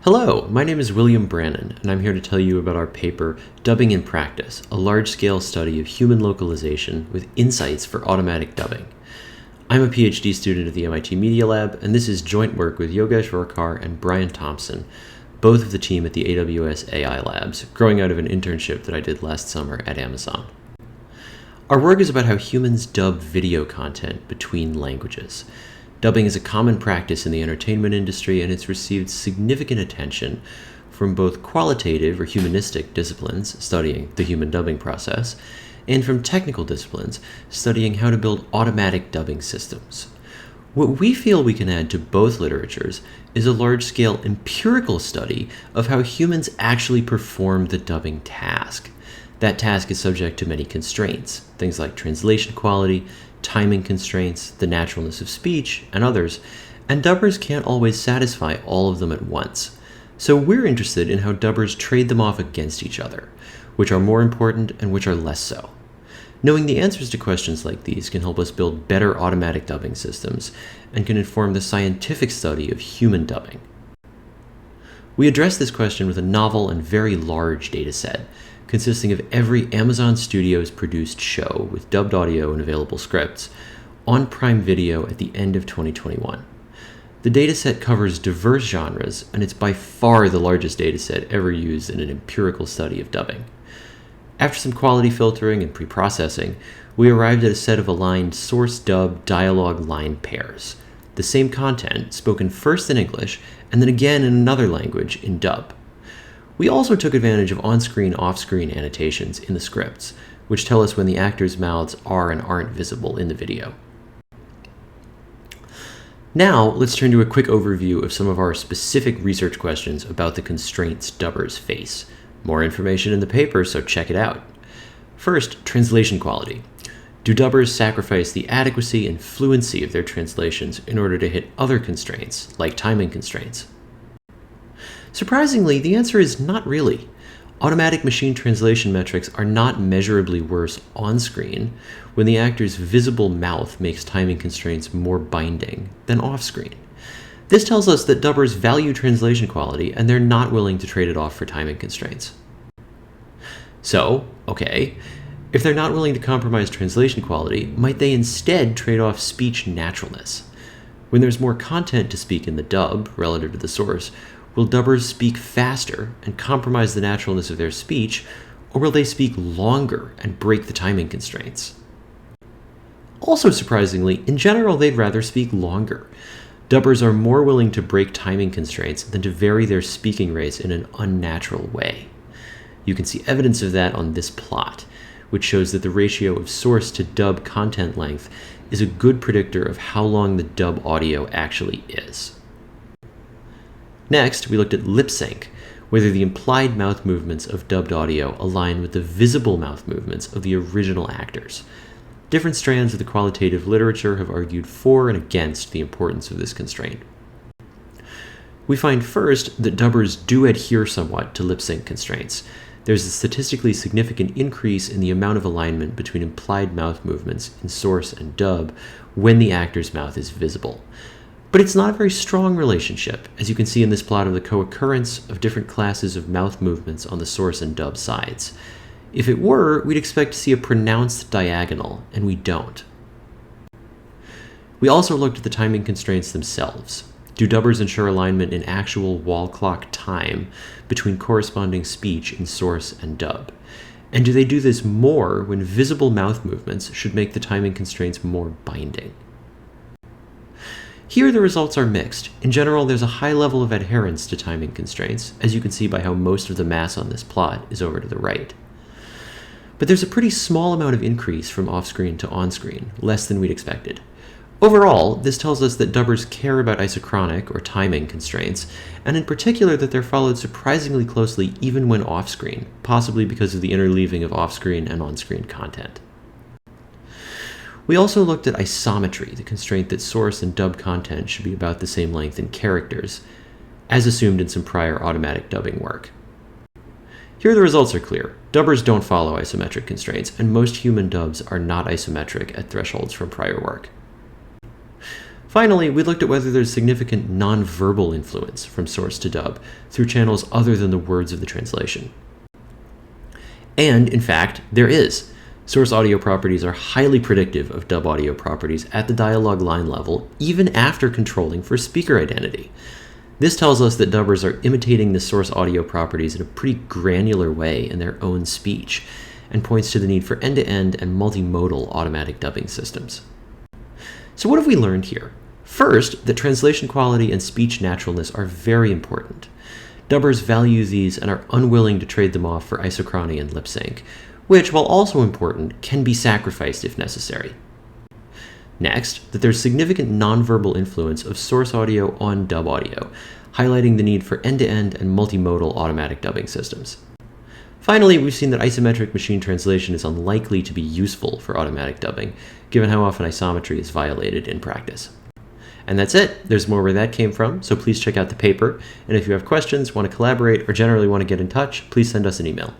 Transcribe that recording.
Hello, my name is Will Brannon, and I'm here to tell you about our paper, Dubbing in Practice, a large-scale study of human localization with insights for automatic dubbing. I'm a PhD student at the MIT Media Lab, and this is joint work with Yogesh, Virkar, and Brian Thompson, both of the team at the AWS AI Labs, growing out of an internship that I did last summer at Amazon. Our work is about how humans dub video content between languages. Dubbing is a common practice in the entertainment industry, and it's received significant attention from both qualitative or humanistic disciplines, studying the human dubbing process, and from technical disciplines, studying how to build automatic dubbing systems. What we feel we can add to both literatures is a large-scale empirical study of how humans actually perform the dubbing task. That task is subject to many constraints, things like translation quality, timing constraints, the naturalness of speech, and others, and dubbers can't always satisfy all of them at once. So we're interested in how dubbers trade them off against each other, which are more important and which are less so. Knowing the answers to questions like these can help us build better automatic dubbing systems and can inform the scientific study of human dubbing. We address this question with a novel and very large dataset, consisting of every Amazon Studios produced show with dubbed audio and available scripts on Prime Video at the end of 2021. The dataset covers diverse genres, and it's by far the largest dataset ever used in an empirical study of dubbing. After some quality filtering and pre-processing, we arrived at a set of aligned source-dub dialogue line pairs, the same content spoken first in English and then again in another language in dub. We also took advantage of on-screen, off-screen annotations in the scripts, which tell us when the actors' mouths are and aren't visible in the video. Now, let's turn to a quick overview of some of our specific research questions about the constraints dubbers face. More information in the paper, so check it out. First, translation quality. Do dubbers sacrifice the adequacy and fluency of their translations in order to hit other constraints, like timing constraints? Surprisingly, the answer is not really. Automatic machine translation metrics are not measurably worse on-screen when the actor's visible mouth makes timing constraints more binding than off-screen. This tells us that dubbers value translation quality and they're not willing to trade it off for timing constraints. So, okay, if they're not willing to compromise translation quality, might they instead trade off speech naturalness? When there's more content to speak in the dub relative to the source, will dubbers speak faster and compromise the naturalness of their speech, or will they speak longer and break the timing constraints? Also surprisingly, in general, they'd rather speak longer. Dubbers are more willing to break timing constraints than to vary their speaking rates in an unnatural way. You can see evidence of that on this plot, which shows that the ratio of source to dub content length is a good predictor of how long the dub audio actually is. Next, we looked at lip sync, whether the implied mouth movements of dubbed audio align with the visible mouth movements of the original actors. Different strands of the qualitative literature have argued for and against the importance of this constraint. We find first that dubbers do adhere somewhat to lip sync constraints. There's a statistically significant increase in the amount of alignment between implied mouth movements in source and dub when the actor's mouth is visible. But it's not a very strong relationship, as you can see in this plot of the co-occurrence of different classes of mouth movements on the source and dub sides. If it were, we'd expect to see a pronounced diagonal, and we don't. We also looked at the timing constraints themselves. Do dubbers ensure alignment in actual wall clock time between corresponding speech in source and dub? And do they do this more when visible mouth movements should make the timing constraints more binding? Here the results are mixed. In general, there's a high level of adherence to timing constraints, as you can see by how most of the mass on this plot is over to the right. But there's a pretty small amount of increase from off-screen to on-screen, less than we'd expected. Overall, this tells us that dubbers care about isochronic or timing constraints, and in particular that they're followed surprisingly closely even when off-screen, possibly because of the interleaving of off-screen and on-screen content. We also looked at isometry, the constraint that source and dub content should be about the same length in characters, as assumed in some prior automatic dubbing work. Here the results are clear. Dubbers don't follow isometric constraints, and most human dubs are not isometric at thresholds from prior work. Finally, we looked at whether there's significant nonverbal influence from source to dub through channels other than the words of the translation. And, in fact, there is. Source audio properties are highly predictive of dub audio properties at the dialogue line level, even after controlling for speaker identity. This tells us that dubbers are imitating the source audio properties in a pretty granular way in their own speech, and points to the need for end-to-end and multimodal automatic dubbing systems. So what have we learned here? First, that translation quality and speech naturalness are very important. Dubbers value these and are unwilling to trade them off for isochrony and lip sync, which, while also important, can be sacrificed if necessary. Next, that there's significant nonverbal influence of source audio on dub audio, highlighting the need for end-to-end and multimodal automatic dubbing systems. Finally, we've seen that isometric machine translation is unlikely to be useful for automatic dubbing, given how often isometry is violated in practice. And that's it. There's more where that came from, so please check out the paper. And if you have questions, want to collaborate, or generally want to get in touch, please send us an email.